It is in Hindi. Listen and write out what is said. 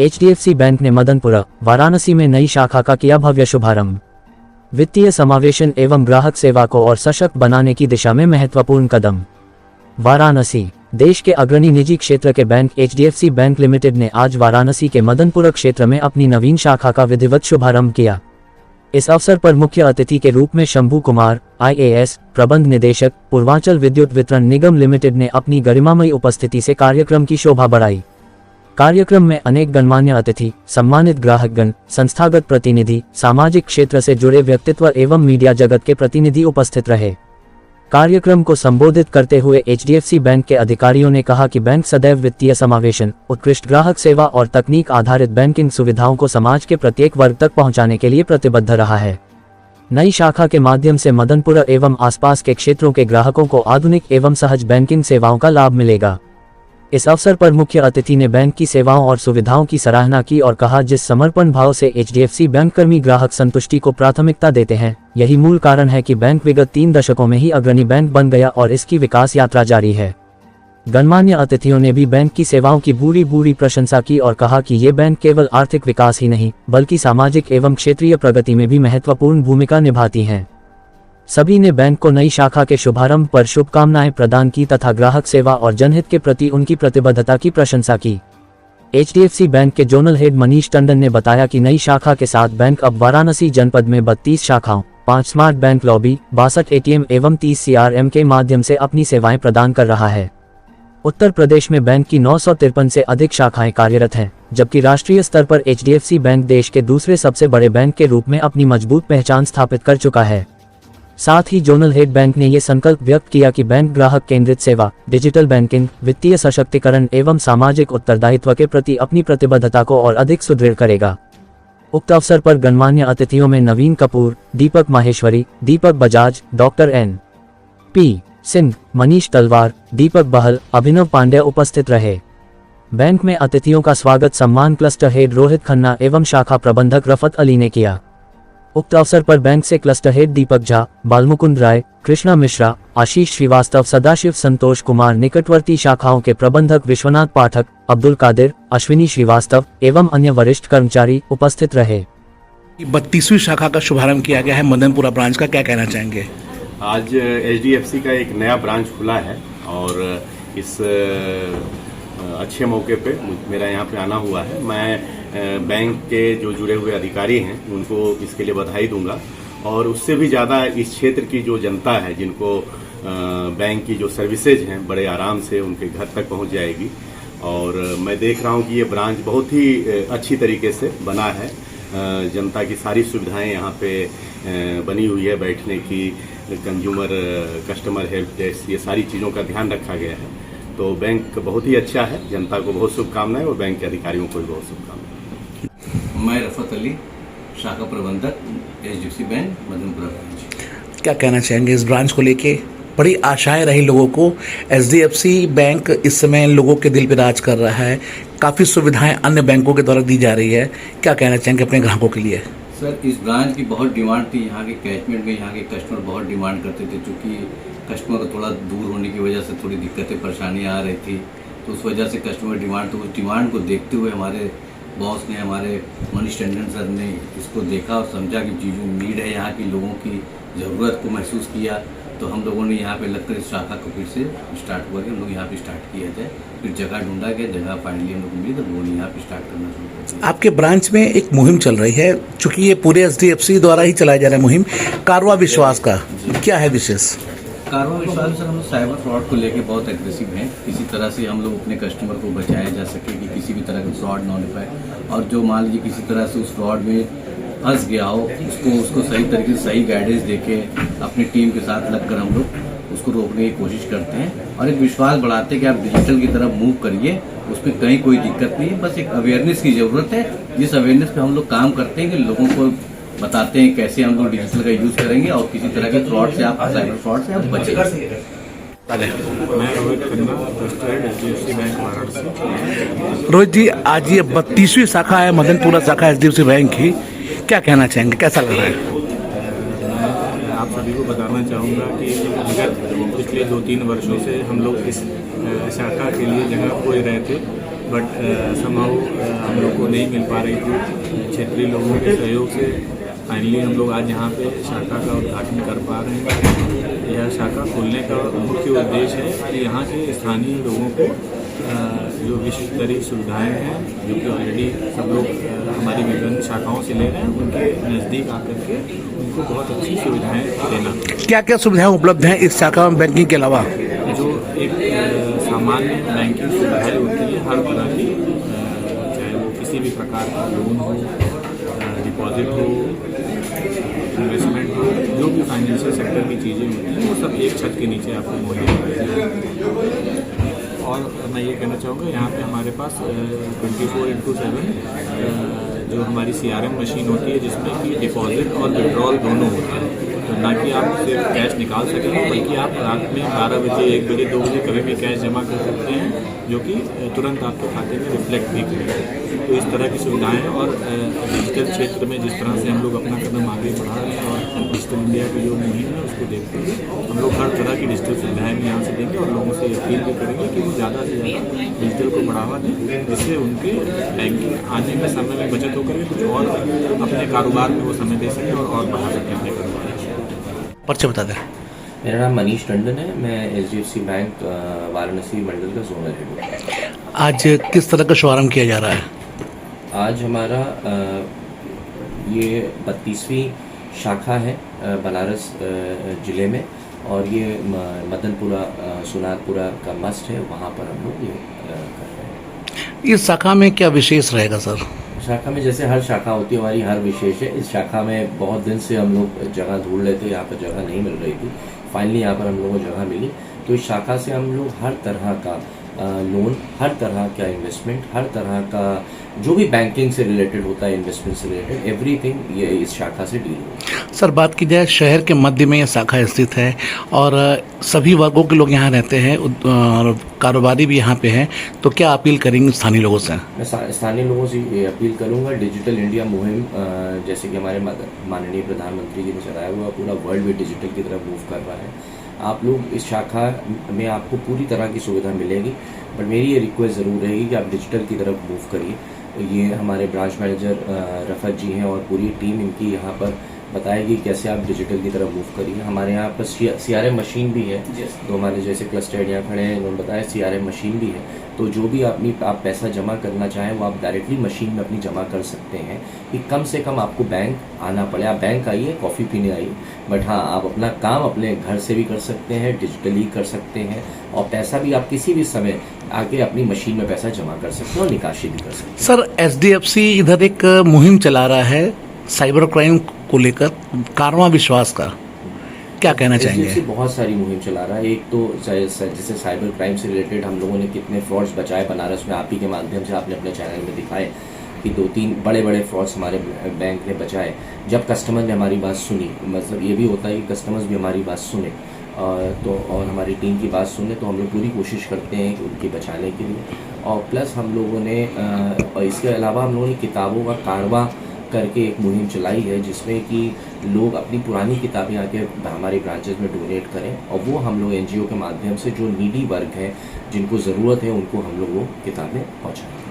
HDFC बैंक ने मदनपुरा, वाराणसी में नई शाखा का किया भव्य शुभारंभ। वित्तीय समावेशन एवं ग्राहक सेवा को और सशक्त बनाने की दिशा में महत्वपूर्ण कदम। वाराणसी। देश के अग्रणी निजी क्षेत्र के बैंक HDFC बैंक लिमिटेड ने आज वाराणसी के मदनपुरा क्षेत्र में अपनी नवीन शाखा का विधिवत शुभारंभ किया। इस अवसर पर मुख्य अतिथि के रूप में शंभू कुमार, IAS, प्रबंध निदेशक, पूर्वांचल विद्युत वितरण निगम लिमिटेड ने अपनी गरिमामयी उपस्थिति से कार्यक्रम की शोभा बढ़ाई। कार्यक्रम में अनेक गणमान्य अतिथि, सम्मानित ग्राहकगण, संस्थागत प्रतिनिधि, सामाजिक क्षेत्र से जुड़े व्यक्तित्व एवं मीडिया जगत के प्रतिनिधि उपस्थित रहे। कार्यक्रम को संबोधित करते हुए HDFC बैंक के अधिकारियों ने कहा कि बैंक सदैव वित्तीय समावेशन, उत्कृष्ट ग्राहक सेवा और तकनीक आधारित बैंकिंग सुविधाओं को समाज के प्रत्येक वर्ग तक पहुंचाने के लिए प्रतिबद्ध रहा है। नई शाखा के माध्यम से मदनपुरा एवं आसपास के क्षेत्रों के ग्राहकों को आधुनिक एवं सहज बैंकिंग सेवाओं का लाभ मिलेगा। इस अवसर पर मुख्य अतिथि ने बैंक की सेवाओं और सुविधाओं की सराहना की और कहा, जिस समर्पण भाव से HDFC बैंक कर्मी ग्राहक संतुष्टि को प्राथमिकता देते हैं, यही मूल कारण है कि बैंक विगत 3 दशकों में ही अग्रणी बैंक बन गया और इसकी विकास यात्रा जारी है। गणमान्य अतिथियों ने भी बैंक की सेवाओं की पूरी प्रशंसा की और कहा कि ये बैंक केवल आर्थिक विकास ही नहीं, बल्कि सामाजिक एवं क्षेत्रीय प्रगति में भी महत्वपूर्ण भूमिका निभाती हैं। सभी ने बैंक को नई शाखा के शुभारंभ पर शुभकामनाएं प्रदान की तथा ग्राहक सेवा और जनहित के प्रति उनकी प्रतिबद्धता की प्रशंसा की। HDFC बैंक के जोनल हेड मनीष टंडन ने बताया कि नई शाखा के साथ बैंक अब वाराणसी जनपद में 32 शाखाओं, 5 स्मार्ट बैंक लॉबी, 62 ATM एवं 30 CRM के माध्यम से अपनी सेवाएं प्रदान कर रहा है। उत्तर प्रदेश में बैंक की 953 से अधिक शाखाएं कार्यरत हैं, जबकि राष्ट्रीय स्तर पर HDFC बैंक देश के दूसरे सबसे बड़े बैंक के रूप में अपनी मजबूत पहचान स्थापित कर चुका है। साथ ही जोनल हेड बैंक ने ये संकल्प व्यक्त किया कि बैंक ग्राहक केंद्रित सेवा, डिजिटल बैंकिंग, वित्तीय सशक्तिकरण एवं सामाजिक उत्तरदायित्व के प्रति अपनी प्रतिबद्धता को और अधिक सुदृढ़ करेगा। उक्त अवसर पर गणमान्य अतिथियों में नवीन कपूर, दीपक माहेश्वरी, दीपक बजाज, डॉक्टर N.P. सिंह, मनीष तलवार, दीपक बहल, अभिनव पांड्या उपस्थित रहे। बैंक में अतिथियों का स्वागत सम्मान क्लस्टर हेड रोहित खन्ना एवं शाखा प्रबंधक रफत अली ने किया। उक्त अवसर पर बैंक से क्लस्टर हेड दीपक झा, बालमुकुंद राय, कृष्णा मिश्रा, आशीष श्रीवास्तव, सदाशिव संतोष कुमार, निकटवर्ती शाखाओं के प्रबंधक विश्वनाथ पाठक, अब्दुल कादिर, अश्विनी श्रीवास्तव एवं अन्य वरिष्ठ कर्मचारी उपस्थित रहे। 32वीं शाखा का शुभारंभ किया गया है मदनपुरा ब्रांच का, क्या कहना चाहेंगे? आज HDFC का एक नया ब्रांच खुला है और इस अच्छे मौके पे मेरा यहाँ पे आना हुआ है। मैं बैंक के जो जुड़े हुए अधिकारी हैं उनको इसके लिए बधाई दूंगा और उससे भी ज़्यादा इस क्षेत्र की जो जनता है, जिनको बैंक की जो सर्विसेज हैं बड़े आराम से उनके घर तक पहुंच जाएगी। और मैं देख रहा हूं कि ये ब्रांच बहुत ही अच्छी तरीके से बना है। जनता की सारी सुविधाएं यहाँ पे बनी हुई है, बैठने की, कंज्यूमर कस्टमर हेल्प डेस्क, ये सारी चीज़ों का ध्यान रखा गया है। तो बैंक बहुत ही अच्छा है, जनता को बहुत शुभकामनाएं और बैंक के अधिकारियों को भी बहुत शुभकामनाएं। मैं रफत अली, शाखा प्रबंधक HDFC बैंक मदनपुरा ब्रांच। क्या कहना चाहेंगे इस ब्रांच को लेके? बड़ी आशाएं रही लोगों को। HDFC बैंक इस समय लोगों के दिल पे राज कर रहा है, काफ़ी सुविधाएं अन्य बैंकों के द्वारा दी जा रही है, क्या कहना चाहेंगे अपने ग्राहकों के लिए? सर, इस ब्रांच की बहुत डिमांड थी। यहाँ के कैचमेंट में यहाँ के कस्टमर बहुत डिमांड करते थे, क्योंकि कस्टमर को थोड़ा दूर होने की वजह से थोड़ी दिक्कतें परेशानियाँ आ रही थी, तो उस वजह से कस्टमर डिमांड, तो उस डिमांड को देखते हुए हमारे बॉस ने, हमारे मनीष टंडन सर ने इसको देखा और समझा कि चीज़ों नीड है, यहाँ की लोगों की ज़रूरत को महसूस किया, तो हम लोगों ने यहाँ पे लगकर इस शाखा को फिर से स्टार्ट हुआ कि हम लोग यहाँ पे स्टार्ट किया जाए। फिर जगह ढूंढा गया, जगह फाइनली हम लोग मिली, तो लोगों ने यहाँ पे स्टार्ट करना शुरू कर दिया। आपके ब्रांच में एक मुहिम चल रही है, चूँकि ये पूरे HDFC द्वारा ही चलाया जा रहा है मुहिम, कारवा विश्वास का, क्या है विशेष? कारवा विश्वास सर, हम लोग साइबर फ्रॉड को लेके बहुत एग्रेसिव हैं। किसी तरह से हम लोग अपने कस्टमर को बचाया जा सके कि किसी भी तरह का फ्रॉड ना हो पाए, और जो मान लीजिए किसी तरह से उस फ्रॉड में फंस गया हो, उसको सही तरीके से सही गाइडेंस देके अपनी टीम के साथ लगकर हम लोग उसको रोकने की कोशिश करते हैं और एक विश्वास बढ़ाते हैं कि आप डिजिटल की तरफ मूव करिए, उसमें कहीं कोई दिक्कत नहीं है, बस एक अवेयरनेस की ज़रूरत है। जिस अवेयरनेस पे हम लोग काम करते हैं कि लोगों को बताते हैं कैसे हम लोग डिजिटल का यूज़ करेंगे और किसी तरह के फ्रॉड से आप, साइबर फ्रॉड से आप बचेंगे। मैं रोहित खन्ना, HDFC बैंक वाराणसी। रोहित जी, आज ये 32वीं शाखा है मदनपुरा शाखा HDFC बैंक की, क्या कहना चाहेंगे, कैसा लग रहा है? मैं आप सभी को बताना चाहूँगा कि विगत पिछले 2-3 वर्षों से हम लोग इस शाखा के लिए जगह खोज रहे थे, बट समहाउ हम लोग को नहीं मिल पा रही थी। क्षेत्रीय लोगों के सहयोग से फाइनली हम लोग आज यहाँ पे शाखा का उद्घाटन कर पा रहे हैं। यह शाखा खोलने का मुख्य उद्देश्य है कि यहाँ के स्थानीय लोगों को जो विश्व स्तरीय सुविधाएँ हैं, जो कि ऑलरेडी सब लोग हमारी विभिन्न शाखाओं से ले रहे हैं, उनके नज़दीक आकर के उनको बहुत अच्छी सुविधाएँ देना। क्या क्या सुविधाएं उपलब्ध हैं इस शाखा में बैंकिंग के अलावा? जो एक सामान्य बैंकिंग सुविधाएँ होती है हर तरह की, चाहे वो किसी भी प्रकार का लोन हो, डिपॉजिट हो, इन्वेस्टमेंट हो, जो भी फाइनेंशियल सेक्टर की चीज़ें होती हैं वो सब एक छत के नीचे आपको मुहैया होती। और मैं ये कहना चाहूँगा यहाँ पे हमारे पास 24/7 जो हमारी CRM मशीन होती है, जिसमें कि डिपॉजिट और विड्रॉल दोनों होते हैं। तो ना कि आप सिर्फ कैश निकाल सकेंगे, बल्कि आप रात में 12 बजे, 1 बजे, 2 बजे कभी भी कैश जमा कर सकते हैं, जो कि तुरंत आपके खाते में रिफ्लेक्ट भी करेगा। तो इस तरह की सुविधाएं हैं। और डिजिटल क्षेत्र में जिस तरह से हम लोग अपना कदम आगे बढ़ा रहे हैं और डिजिटल इंडिया की जो मुहिम है उसको देखते हुए हम लोग हर तरह की डिजिटल सुविधाएं भी यहाँ से देंगे और लोगों से अपील भी करेंगे कि वो ज़्यादा से ज़्यादा डिजिटल को बढ़ावा दें, जिससे उनके बैंकिंग आने में समय में बचत होकर के कुछ और अपने कारोबार में वो समय दे सकें और बढ़ा सकें अपने कारोबार। परिचय बता दें। मेरा नाम मनीष टंडन है। मैं HDFC बैंक वाराणसी मंडल का जोनल हेड हूँ। आज किस तरह का शुभारंभ किया जा रहा है? आज हमारा ये 32वीं शाखा है बनारस ज़िले में, और ये मदनपुरा सुनारपुरा का मस्ट है, वहाँ पर हम लोग ये कर रहे हैं। इस शाखा में क्या विशेष रहेगा सर? शाखा में जैसे हर शाखा होती है, हमारी हर विशेष है। इस शाखा में बहुत दिन से हम लोग जगह ढूंढ रहे थे, यहाँ पर जगह नहीं मिल रही थी। फाइनली यहाँ पर हम लोगों को जगह मिली, तो इस शाखा से हम लोग हर तरह का लोन, हर तरह का इन्वेस्टमेंट, हर तरह का जो भी बैंकिंग से रिलेटेड होता है, इन्वेस्टमेंट से रिलेटेड एवरीथिंग, ये इस शाखा से डील होता है। सर, बात की जाए शहर के मध्य में यह शाखा स्थित है और सभी वर्गों के लोग यहाँ रहते हैं और कारोबारी भी यहाँ पे हैं, तो क्या अपील करेंगे स्थानीय लोगों से? मैं स्थानीय लोगों से ये अपील करूँगा, डिजिटल इंडिया मुहिम जैसे कि हमारे माननीय प्रधानमंत्री जी ने चलाया हुआ, पूरा वर्ल्ड भी डिजिटल की तरफ मूव कर रहा है। आप लोग इस शाखा में आपको पूरी तरह की सुविधा मिलेगी, बट मेरी ये रिक्वेस्ट ज़रूर रहेगी कि आप डिजिटल की तरफ मूव करिए। ये हमारे ब्रांच मैनेजर रफ़त जी हैं और पूरी टीम इनकी यहाँ पर बताएगी कैसे आप डिजिटल की तरफ मूव करिए। हमारे यहाँ पर CRM मशीन भी है, तो हमारे जैसे क्लस्टर यहाँ खड़े हैं उन्होंने बताया CRM मशीन भी है, तो जो भी आप पैसा जमा करना चाहें वो आप डायरेक्टली मशीन में अपनी जमा कर सकते हैं कि कम से कम आपको बैंक आना पड़े। आप बैंक आइए, कॉफ़ी पीने आइए, बट हाँ, आप अपना काम अपने घर से भी कर सकते हैं, डिजिटली कर सकते हैं, और पैसा भी आप किसी भी समय आके अपनी मशीन में पैसा जमा कर सकते हैं और निकासी भी कर सकते हैं। सर, HDFC इधर एक मुहिम चला रहा है साइबर क्राइम को लेकर, कारवां विश्वास का, क्या कहना चाहेंगे? HDFC बहुत सारी मुहिम चला रहा है। एक तो जैसे साइबर क्राइम से रिलेटेड हम लोगों ने कितने फ्रॉड्स बचाए बनारस में, आप ही के माध्यम से आपने अपने चैनल में दिखाए कि 2-3 बड़े बड़े फ्रॉड्स हमारे बैंक ने बचाए, जब कस्टमर ने हमारी बात सुनी। मतलब ये भी होता है कि कस्टमर्स भी हमारी बात सुने और हमारी टीम की बात सुने, तो हम लोग पूरी कोशिश करते हैं कि उनकी बचाने के लिए। और प्लस हम लोगों ने और इसके अलावा हम लोगों ने किताबों का कारवा करके एक मुहिम चलाई है, जिसमें कि लोग अपनी पुरानी किताबें आके हमारी ब्रांचेस में डोनेट करें, और वो हम लोग NGO के माध्यम से जो नीडी वर्ग हैं, जिनको ज़रूरत है, उनको हम लोग वो किताबें पहुँचाएं।